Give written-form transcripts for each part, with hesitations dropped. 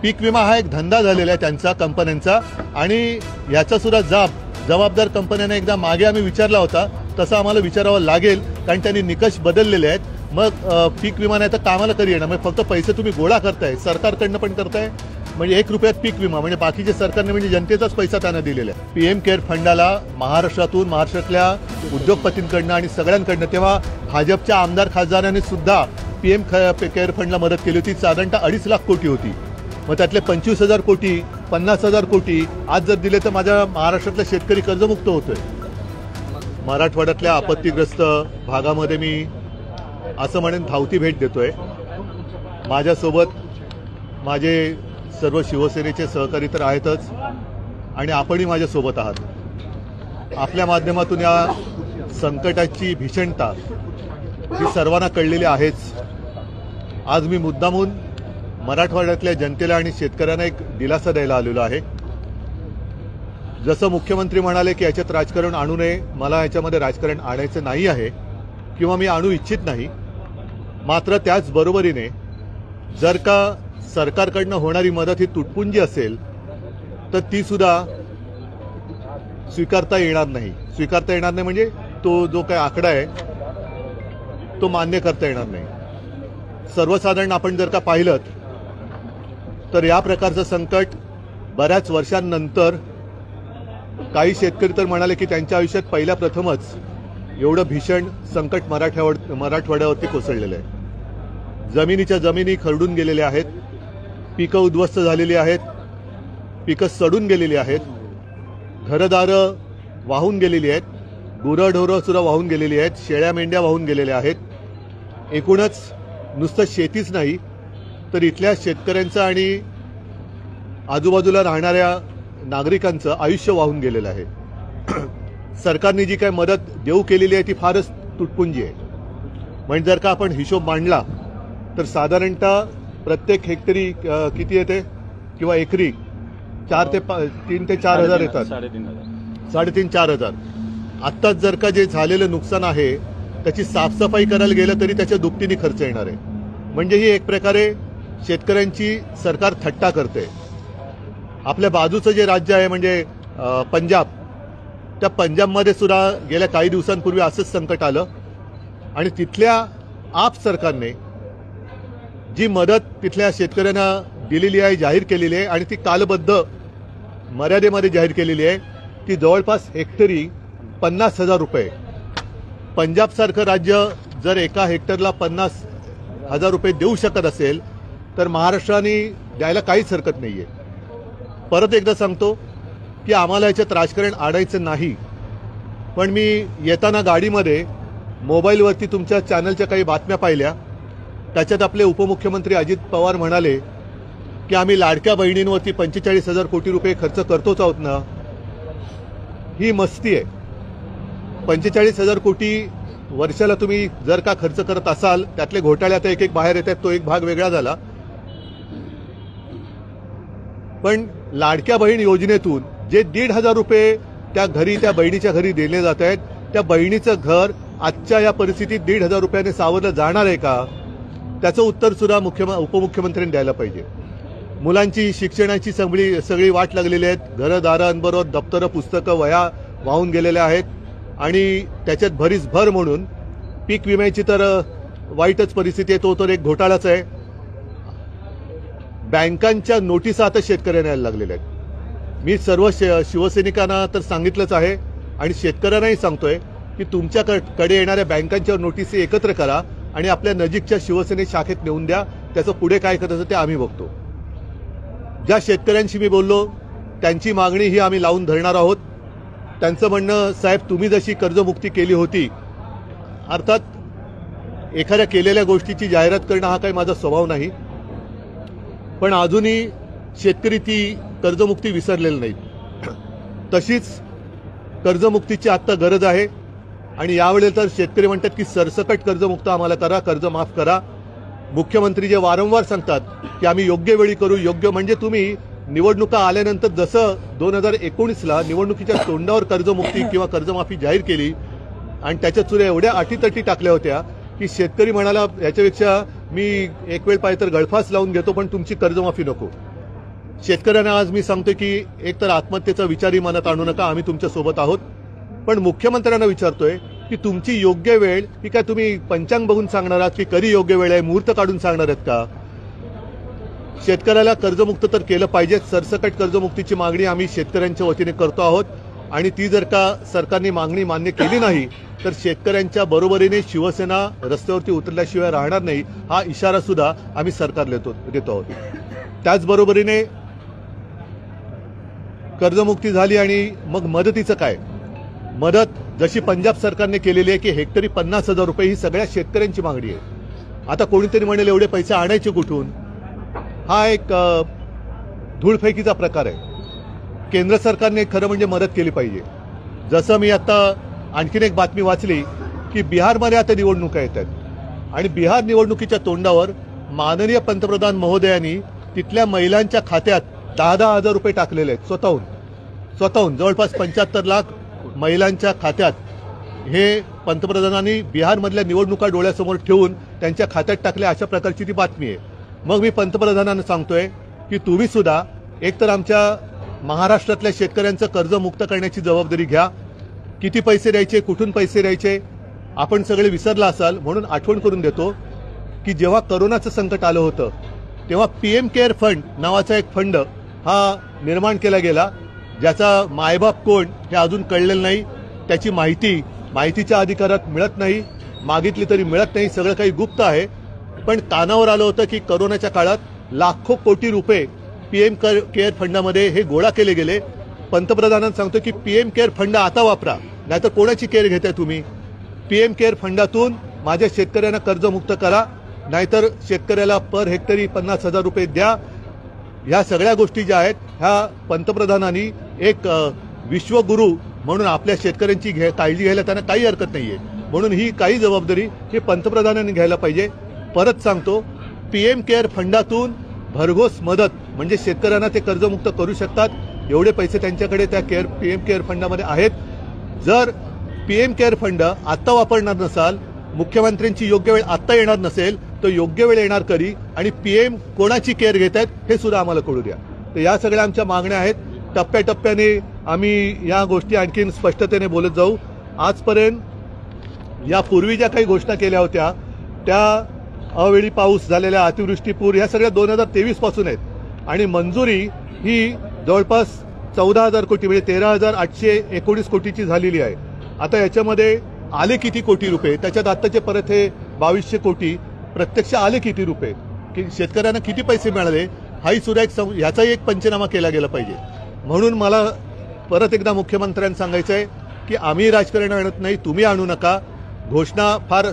पीक विमा हा एक धंदा झालेला आहे त्यांचा, कंपन्यांचा, आणि याचा सुद्धा जबाबदार कंपन्यांना एकदा मागे आम्ही विचारला होता, तसं आम्हाला विचारावं लागेल, कारण त्यांनी निकष बदललेले आहेत. मग पीक विमा नाही तर कामाला कधी येणार? मग फक्त पैसे तुम्ही गोळा करताय, सरकारकडनं पण करताय, म्हणजे 1 रुपयात पीक विमा, म्हणजे बाकीचे सरकारने म्हणजे जनतेचाच पैसा त्यांना दिलेला आहे. PM केअर फंडाला महाराष्ट्रातल्या उद्योगपतींकडनं आणि सगळ्यांकडनं, तेव्हा भाजपच्या आमदार खासदारांनी सुद्धा PM केअर फंडला मदत केली होती. साधारणतः 2.5 लाख कोटी होती. मग त्यातले 25,000 कोटी, 50,000 कोटी आज जर दिले तर माझ्या महाराष्ट्रातला शेतकरी कर्जमुक्त होतोय. मराठवाड्यातल्या आपत्तीग्रस्त भागामध्ये मी असं म्हणेन धावती भेट देतोय. माझ्यासोबत माझे सर्व शिवसेनेचे सहकारी तर आहेतच, आणि आपणही माझ्यासोबत आहात. आपल्या माध्यमातून या संकटाची भीषणता ही सर्वांना कळलेली आहेच. आज मी मुद्दामून मराठवाड्यातल्या जनतेला आणि शेतकऱ्यांना एक दिलासा द्यायला आलेलो आहे. जसं मुख्यमंत्री म्हणाले की याच्यात राजकारण आणू नये, मला याच्यामध्ये राजकारण आणायचं नाही आहे किंवा मी आणू इच्छित नाही. मात्र त्याच बरोबरीने जर का सरकारकडनं होणारी मदत ही तुटपुंजी असेल तर ती सुद्धा स्वीकारता येणार नाही. स्वीकारता येणार नाही म्हणजे तो जो काही आकडा आहे तो मान्य करता येणार नाही. सर्वसाधारण आपण जर का पाहिलं तर या प्रकारचं संकट बऱ्याच वर्षांनंतर काही शेतकरी तर म्हणाले की त्यांच्या आयुष्यात पहिल्या प्रथमच एवढं भीषण संकट मराठवाड्यावरती कोसळलेलं आहे. जमिनीच्या जमिनी खरडून गेलेल्या आहेत, पिकं उद्ध्वस्त झालेली आहेत, पिकं सडून गेलेली आहेत, घरदारं वाहून गेलेली आहेत, गुरंढोरं सुद्धा वाहून गेलेली आहेत, शेळ्या मेंढ्या वाहून गेलेल्या आहेत. एकूणच नुसतं शेतीच नाही तर इथल्या शेतकऱ्यांचं आणि आजूबाजूला राहणाऱ्या नागरिकांचं आयुष्य वाहून गेलेलं आहे. सरकारने जी काही मदत देऊ केलेली आहे ती फारच तुटपुंजी आहे. म्हणजे जर का आपण हिशोब मांडला तर साधारणतः प्रत्येक हेक्टरी किती येते किंवा एकरी 3 ते 4 हजार येतात, 3.5-4 हजार. आत्ताच जर का जे झालेलं नुकसान आहे त्याची साफसफाई करायला गेलं तरी त्याच्या दुपटीने खर्च येणार आहे. म्हणजे ही एक प्रकारे शेतकऱ्यांची सरकार थट्टा करते. आपल्या बाजूचं जे राज्य आहे म्हणजे पंजाब, त्या पंजाबमध्ये सुद्धा गेल्या काही दिवसांपूर्वी असंच संकट आलं आणि तिथल्या आप सरकारने जी मदत तिथल्या शेतकऱ्यांना दिलेली आहे, जाहीर केलेली आहे, आणि ती कालबद्ध मर्यादेमध्ये जाहीर केलेली आहे, ती जवळपास हेक्टरी 50,000 रुपये. पंजाबसारखं राज्य जर एका हेक्टरला 50,000 रुपये देऊ शकत असेल तर महाराष्ट्राने द्यायला काहीच हरकत नाही आहे. परत एकदा सांगतो की आम्हाला याच्यात राजकारण आणायचं नाही, पण मी येताना गाडीमध्ये मोबाईलवरती तुमच्या चॅनलच्या काही बातम्या पाहिल्या. त्याच्यात आपले उपमुख्यमंत्री अजित पवार म्हणाले की आम्ही लाडक्या बहिणींवरती 45,000 कोटी रुपये खर्च करतोच आहोत ना. ही मस्ती आहे. 45,000 कोटी वर्षाला तुम्ही जर का खर्च करत असाल, त्यातले घोटाळे आता एक बाहेर येतात, तो एक भाग वेगळा झाला, पण लाडक्या बहीण योजनेतून जे 1,500 रुपये त्या बहिणीच्या घरी दिले जात आहेत, त्या बहिणीचं घर आजच्या या परिस्थितीत 1,500 रुपयाने सावरलं जाणार आहे का? त्याचं उत्तर सुद्धा उपमुख्यमंत्र्यांनी द्यायला पाहिजे. मुलांची शिक्षणाची सगळी वाट लागलेली आहेत. घरदारांबरोबर दप्तरं, पुस्तकं, वह्या वाहून गेलेल्या आहेत आणि त्याच्यात भरीस भर म्हणून पीक विम्याची तर वाईटच परिस्थिती आहे. तो तर एक घोटाळाच आहे. बँकांच्या नोटिसा आता शेतकऱ्यांना यायला लागलेल्या आहेत. मी सर्व शिवसैनिकांना तर सांगितलंच आहे आणि शेतकऱ्यांनाही सांगतोय की तुमच्याकडे येणाऱ्या बँकांच्या नोटिसी एकत्र करा आणि आपल्या नजीकच्या शिवसेने शाखेत नेऊन द्या. त्याचं पुढे काय करायचं ते आम्ही बघतो. ज्या शेतकऱ्यांशी मी बोललो त्यांची मागणी ही आम्ही लावून धरणार आहोत. त्यांचं म्हणणं, साहेब तुम्ही जशी कर्जमुक्ती केली होती, अर्थात एखाद्या केलेल्या गोष्टीची जाहिरात करणं हा काही माझा स्वभाव नाही, पण अजूनही शेतकरी ती कर्जमुक्ती विसरलेली नाहीत. तशीच कर्जमुक्तीची आत्ता गरज आहे आणि यावेळेला तर शेतकरी म्हणतात की सरसकट कर्जमुक्त आम्हाला करा, कर्ज माफ करा. मुख्यमंत्री जे वारंवार सांगतात की आम्ही योग्य वेळी करू, योग्य म्हणजे तुम्ही निवडणुका आल्यानंतर जसं 2019ला निवडणुकीच्या तोंडावर कर्जमुक्ती किंवा कर्जमाफी जाहीर केली आणि त्याच्यात सुद्धा एवढ्या अटीतटी टाकल्या होत्या की शेतकरी म्हणाला याच्यापेक्षा मी एक वेळ पाहिजे तर गळफास लावून घेतो पण तुमची कर्जमाफी नको. शेतकऱ्यांना आज मी सांगतो की एकतर आत्महत्येचा विचारही मनात आणू नका, आम्ही तुमच्या सोबत आहोत. पण मुख्यमंत्र्यांना विचारतोय की तुमची योग्य वेळ ही काय तुम्ही पंचांग बघून सांगणार आहात की कधी योग्य वेळ आहे, मुहूर्त काढून सांगणार आहेत का? शेतकऱ्याला कर्जमुक्त तर केलं पाहिजे. सरसकट कर्जमुक्तीची मागणी आम्ही शेतकऱ्यांच्या वतीने करतो आहोत आणि ती जर का सरकारने मागणी मान्य केली नाही तर शेतकऱ्यांच्या बरोबरीने शिवसेना रस्त्यावरती उतरल्याशिवाय राहणार नाही, हा इशारा सुद्धा आम्ही सरकारला देतो आहोत. त्याचबरोबरीने कर्जमुक्ती झाली आणि मग मदतीचं काय? मदत जशी पंजाब सरकारने केलेली आहे की हेक्टरी 50,000 रुपये ही सगळ्या शेतकऱ्यांची मागणी आहे. आता कोणीतरी म्हणेल एवढे पैसे आणायचे कुठून? हा एक धूळफेकीचा प्रकार आहे. केंद्र सरकारने खरं म्हणजे मदत केली पाहिजे. जसं मी आता आणखीन एक बातमी वाचली की बिहारमध्ये आता निवडणुका येत आहेत आणि बिहार निवडणुकीच्या तोंडावर माननीय पंतप्रधान महोदयांनी तिथल्या महिलांच्या खात्यात 10,000 रुपये टाकलेले आहेत. स्वतःहून जवळपास 75 लाख महिलांच्या खात्यात हे पंतप्रधानांनी बिहारमधल्या निवडणुका डोळ्यासमोर ठेवून त्यांच्या खात्यात टाकल्या, अशा प्रकारची ती बातमी आहे. मग मी पंतप्रधानांना सांगतोय की तुम्ही सुद्धा एकतर आमच्या महाराष्ट्रातल्या शेतकऱ्यांचं कर्ज मुक्त करण्याची जबाबदारी घ्या. किती पैसे द्यायचे, कुठून पैसे द्यायचे आपण सगळे विसरला असाल, म्हणून आठवण करून देतो की जेव्हा करोनाचं संकट आलं होतं तेव्हा पीएम केअर फंड नावाचा एक फंड हा निर्माण केला गेला, ज्याचा मायबाप कोण हे अजून कळलेलं नाही. त्याची माहितीच्या अधिकारात मिळत नाही, मागितली तरी मिळत नाही, सगळं काही गुप्त आहे. पण कानावर आलं होतं की करोनाच्या काळात लाखो कोटी रुपये पीएम केअर फंडामध्ये हे गोळा केले गेले. पंतप्रधानांना सांगतो की पीएम केअर फंड आता वापरा, नाहीतर कोणाची केअर घेताय तुम्ही? पीएम केअर फंडातून माझ्या शेतकऱ्यांना कर्जमुक्त करा, नाहीतर शेतकऱ्याला पर हेक्टरी 50,000 रुपये द्या. ह्या सगळ्या गोष्टी ज्या आहेत ह्या पंतप्रधानांनी एक विश्वगुरू म्हणून आपल्या शेतकऱ्यांची काळजी घ्यायला त्यांना काही हरकत नाहीये. म्हणून ही काही जबाबदारी हे पंतप्रधानांनी घ्यायला पाहिजे. परत सांगतो, पीएम केअर फंडातून भरघोस मदत म्हणजे शेतकऱ्यांना ते कर्जमुक्त करू शकतात, एवढे पैसे त्यांच्याकडे त्या पीएम केअर फंडामध्ये आहेत. जर पीएम केअर फंड आत्ता वापरणार नसाल, मुख्यमंत्र्यांची योग्य वेळ आत्ता येणार नसेल तर योग्य वेळ येणार कधी आणि पीएम कोणाची केअर घेत आहेत हे सुद्धा आम्हाला कळू द्या. तर या सगळ्या आमच्या मागण्या आहेत. टप्प्याटप्प्याने आम्ही या गोष्टी आणखीन स्पष्टतेने बोलत जाऊ. आजपर्यंत यापूर्वी ज्या काही घोषणा केल्या होत्या त्या अवेळी पाऊस झालेल्या, अतिवृष्टी, पूर या सगळ्या 2023 पासून आहेत आणि मंजुरी ही जवळपास 14,000 कोटी म्हणजे 13,819 कोटीची झालेली आहे. आता याच्यामध्ये आले किती कोटी रुपये, त्याच्यात आत्ताचे परत हे 2200 कोटी प्रत्यक्ष आले किती रुपये, की शेतकऱ्यांना किती पैसे मिळाले, हाही सुद्धा ह्याचाही एक पंचनामा केला गेला पाहिजे. म्हणून मला परत एकदा मुख्यमंत्र्यांना सांगायचं आहे की आम्ही राजकारण आणत नाही, तुम्ही आणू नका. घोषणा फार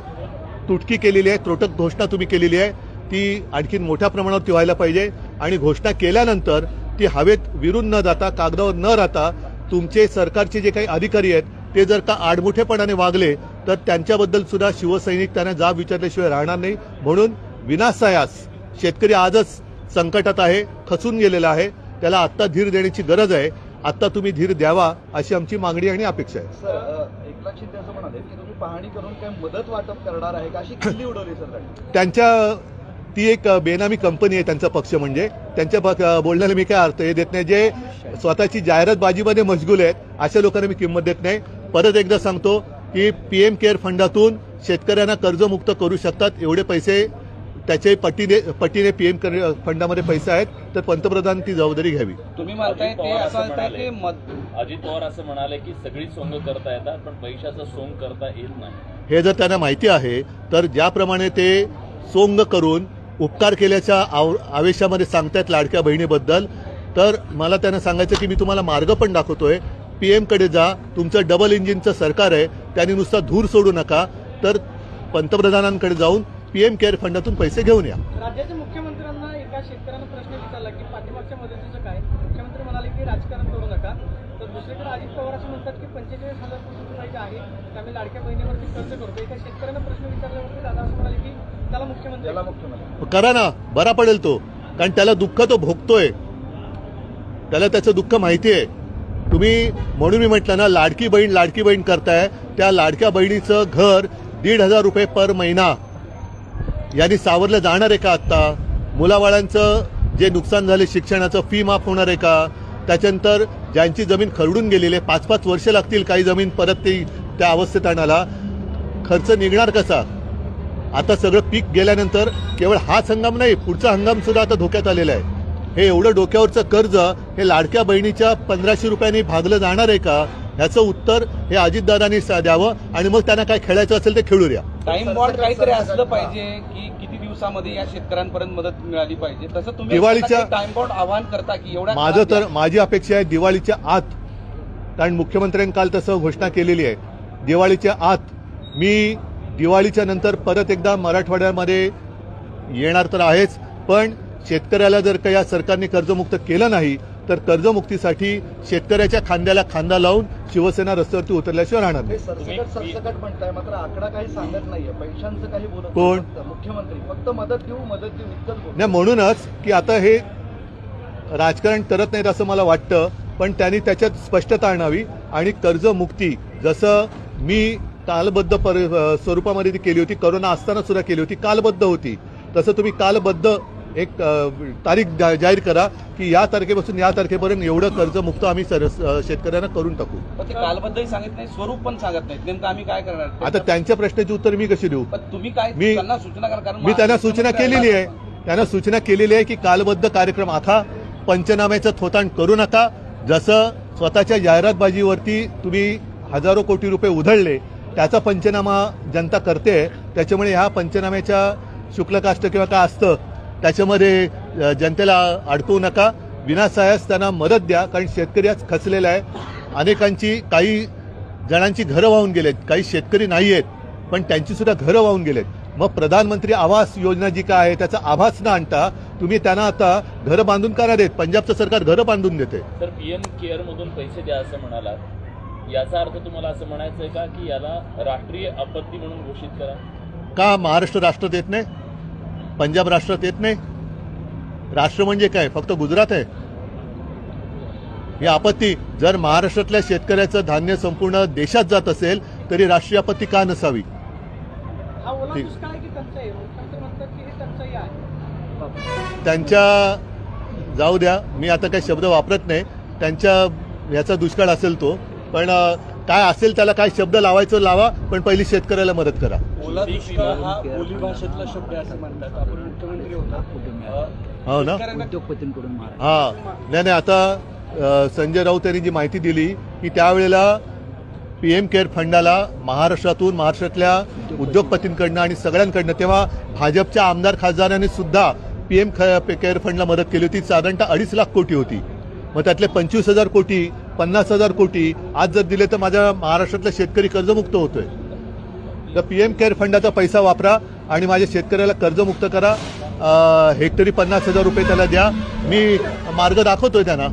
तुटकी केलेली आहे, त्रोटक घोषणा तुम्ही केलेली आहे, ती आणखीन मोठ्या प्रमाणावरती व्हायला पाहिजे आणि घोषणा केल्यानंतर ती हवेत विरून न जाता, कागदावर न राहता तुमचे सरकारचे जे काही अधिकारी आहेत ते जर का आडमुठेपणाने वागले तर त्यांच्याबद्दल सुद्धा शिवसैनिक त्यांना जाब विचारल्याशिवाय राहणार नाही. म्हणून विनासायास शेतकरी आजच संकटात आहे, खचून गेलेला आहे, त्याला आत्ता धीर देण्याची गरज आहे. आत्ता तुम्ही धीर द्यावा अशी आमची मागणी आणि अपेक्षा आहे. एकनाथ शिंदे असं म्हणाले की तुम्ही पाहणी करून काय मदत वाटप करणार आहे का, अशी खिल्ली उडवली सर त्यांच्या. ती एक बेनामी कंपनी आहे त्यांचा पक्ष, म्हणजे त्यांच्या बोलण्याला मी काय अर्थ हे देत नाही. जे स्वतःची जाहिरातबाजीमध्ये मशगूल आहेत अशा लोकांना मी किंमत देत नाही. परत एकदा सांगतो की पीएम केअर फंडातून शेतकऱ्यांना कर्जमुक्त करू शकतात, एवढे पैसे त्याचे पटीने पीएम फंडामध्ये पैसे आहेत, तर पंतप्रधान ती जबाबदारी घ्यावी. तुम्ही म्हणताय ते असं की अजित पवार असं म्हणाले की सगळी सोंग करता येतात पण पैशाचं सोंग करता येत नाही. हे जर त्यांना माहिती आहे तर ज्याप्रमाणे ते सोंग करून उपकार केल्याच्या आवेशामध्ये सांगतायत लाडक्या बहिणीबद्दल, तर मला त्यांना सांगायचं की मी तुम्हाला मार्ग पण दाखवतोय. पीएमकडे जा, तुमचं डबल इंजिनचं सरकार आहे, त्यांनी नुसता धूर सोडू नका, तर पंतप्रधानांकडे जाऊन पीएम केअर फंडातून पैसे घेऊन या. राज्याच्या मुख्यमंत्र्यांना एका शेतकऱ्यानं प्रश्न विचारला की पाठीमागच्या मदतीचं काय, मुख्यमंत्री म्हणाले की राजकारण करू नका. तर दुसरीकडे अजित पवार असं म्हणतात की 45,000 कोटी रुपये आहे ते आम्ही लाडक्या बहिणीवरती खर्च करतो. एका शेतकऱ्यानं प्रश्न विचारल्यावरती दादा असं म्हणाले की त्याला मुख्यमंत्री करा ना, बरा पडेल तो, कारण त्याला दुःख तो भोगतोय, त्याला त्याचं दुःख माहिती आहे. तुम्ही म्हणून मी म्हटलं ना, लाडकी बहीण करताय, त्या लाडक्या बहिणीचं घर 1,500 रुपये पर महिना यांनी सावरलं जाणार आहे का? आत्ता मुलाबाळांचं जे नुकसान झाले शिक्षणाचं फी माफ होणार आहे का? त्याच्यानंतर ज्यांची जमीन खरडून गेलेली आहे 5-5 वर्ष लागतील काही जमीन परत ती त्या अवस्थेत आणायला, खर्च निघणार कसा? आता सगळं पीक गेल्यानंतर केवळ हाच हंगाम नाही, पुढचा हंगाम सुद्धा आता धोक्यात आलेला आहे. हे एवढं डोक्यावरचं कर्ज हे लाडक्या बहिणीच्या 1500 रुपयांनी भागलं जाणार आहे का? ह्याचं उत्तर हे अजितदादांनी द्यावं आणि मग त्यांना काय खेळायचं असेल ते खेळू द्या. टाइम बॉन्ड काहीतरी असलं पाहिजे की किती दिवसामध्ये या शेतकऱ्यांपर्यंत मदत मिळाली पाहिजे, तसं तुम्ही दिवाळीच्या टाइम बॉन्ड आवाहन करता की एवढ्या माझी अपेक्षा आहे दिवाळीच्या आत, कारण मुख्यमंत्र्यांनी काल तसं घोषणा केलेली आहे, दिवाळीच्या आत मी दिवाळीच्या नंतर परत एकदा मराठवाड्यामध्ये येणार तर आहेच, पण शेतकऱ्याला जर का या सरकारने कर्जमुक्त केलं नाही तर कर्जमुक्तीसाठी शेतकऱ्याच्या खांद्याला खांदा लावून शिवसेना रस्त्यावरती उतरल्याशिवाय राहणार नाही. सरसकट म्हणताय मात्र आकडा काही सांगत नाहीये, पैशांचं काही बोलत कोण? नाही. मुख्यमंत्री फक्त मदत देऊ इतकंच बोलतात. नाही, म्हणूनच की आता हे राजकारण करत नाहीत असं मला वाटतं, पण त्यांनी त्याच्यात स्पष्टता आणावी आणि कर्जमुक्ती जसं मी कालबद्ध स्वरूपामध्ये ती केली होती, करोना असताना सुद्धा केली होती, कालबद्ध होती, तसं तुम्ही कालबद्ध एक तारीख जाहीर करा की या तारखेपासून या तारखेपर्यंत एवढं कर्जमुक्त आम्ही शेतकऱ्यांना करून टाकू. पण ते कालबद्दही सांगत नाही, स्वरूप पण सांगत नाहीत, नेमकं आम्ही काय करणार? आता त्यांच्या प्रश्नाची उत्तर मी कशी देऊ? पण तुम्ही काय मी- त्यांना सूचना करा, कारण मी त्यांना सूचना केलेली आहे, की कालबद्ध कार्यक्रम आखा, पंचनाम्याचं थोतांड करू नका. जसं स्वतःच्या जाहिरातबाजीवरती तुम्ही हजारो कोटी रुपये उधळले त्याचा पंचनामा जनता करते, त्याच्यामुळे ह्या पंचनाम्याच्या शुल्ककाष्ट किंवा काय असतं त्याच्यामध्ये जनतेला अडकवू नका. विनासायास त्यांना मदत द्या, कारण शेतकरी आज खचलेला आहे. अनेकांची, काही जणांची घरं वाहून गेलेत, काही शेतकरी नाही आहेत पण त्यांची सुद्धा घरं वाहून गेलेत. मग प्रधानमंत्री आवास योजना जी काय आहे त्याचा आभास न आणता तुम्ही त्यांना आता घरं बांधून का देत? पंजाबचं सरकार घरं बांधून देते. तर पीएम केअर मधून पैसे द्या असं म्हणालात, याचा अर्थ तुम्हाला असं म्हणायचं आहे का की याला राष्ट्रीय आपत्ती म्हणून घोषित करा? का महाराष्ट्र राष्ट्रात येत नाही? पंजाब राष्ट्रात येत नाही? राष्ट्र म्हणजे काय, फक्त गुजरात आहे? ही आपत्ती जर महाराष्ट्रातल्या शेतकऱ्याचं धान्य संपूर्ण देशात जात असेल तरी राष्ट्रीय आपत्ती का नसावी? हा ओला दुष्काळ आहे की टंचाई आहे? मुख्यमंत्री म्हणतात की हे टंचाई आहे. त्यांच्या जाऊ द्या, मी आता काही शब्द वापरत नाही, त्यांच्या ह्याचा दुष्काळ असेल तो, पण काय असेल त्याला काय शब्द लावायचं लावा, पण पहिली शेतकऱ्याला मदत करा. ओला दुष्काळ हा बोली भाषेतला शब्द आहे असं म्हणतात. आपण मुख्यमंत्री होता, हो ना? उद्योगपतींकडून हा, नाही, आता संजय राऊत यांनी जी माहिती दिली की त्यावेळेला पीएम केअर फंडाला महाराष्ट्रातल्या उद्योगपतींकडनं आणि सगळ्यांकडनं, तेव्हा भाजपच्या आमदार खासदारांनी सुद्धा पीएम केअर फंडला मदत केली होती, साधारणतः 2.5 लाख कोटी होती. मग त्यातले 25,000 कोटी, 50,000 कोटी आज जर दिले तर माझ्या महाराष्ट्रातला शेतकरी कर्जमुक्त होतोय. तर पीएम केअर फंडाचा पैसा वापरा आणि माझ्या शेतकऱ्याला कर्जमुक्त करा. हेक्टरी 50,000 रुपये त्याला द्या. मी मार्ग दाखवतोय त्यांना,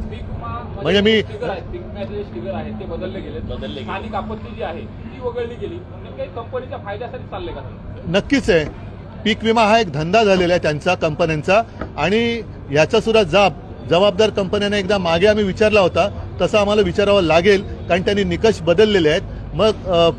म्हणजे मी फिगर आहे ते बदलले गेले. स्थानिक आपत्ती जी आहे ती वगळली गेली, काही कंपनीच्या फायद्यासाठी चालले का? नक्कीच आहे. पीक विमा हा एक धंदा झालेला आहे त्यांचा, कंपन्यांचा, आणि याचा सुद्धा जबाबदार कंपन्यांना एकदा मागे आम्ही विचारला होता, तसं आम्हाला विचारावं लागेल, कारण त्यांनी निकष बदललेले आहेत. मग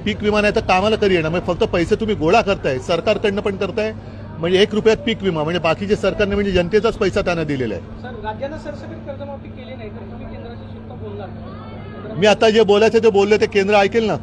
पीक विमा नाही तर कामाला कधी येणार? मग फक्त पैसे तुम्ही गोळा करताय, सरकारकडनं पण करताय, म्हणजे 1 रुपयात पीक विमा, म्हणजे बाकीचे सरकारने म्हणजे जनतेचाच पैसा त्यांना दिलेला आहे. सर, राज्यानं सरसकट कर्जमाफी केली नाही तर तुम्ही केंद्राशी सुद्धा बोलणार? मी आता जे बोलायचं ते बोलले ते केंद्र ऐकेल ना.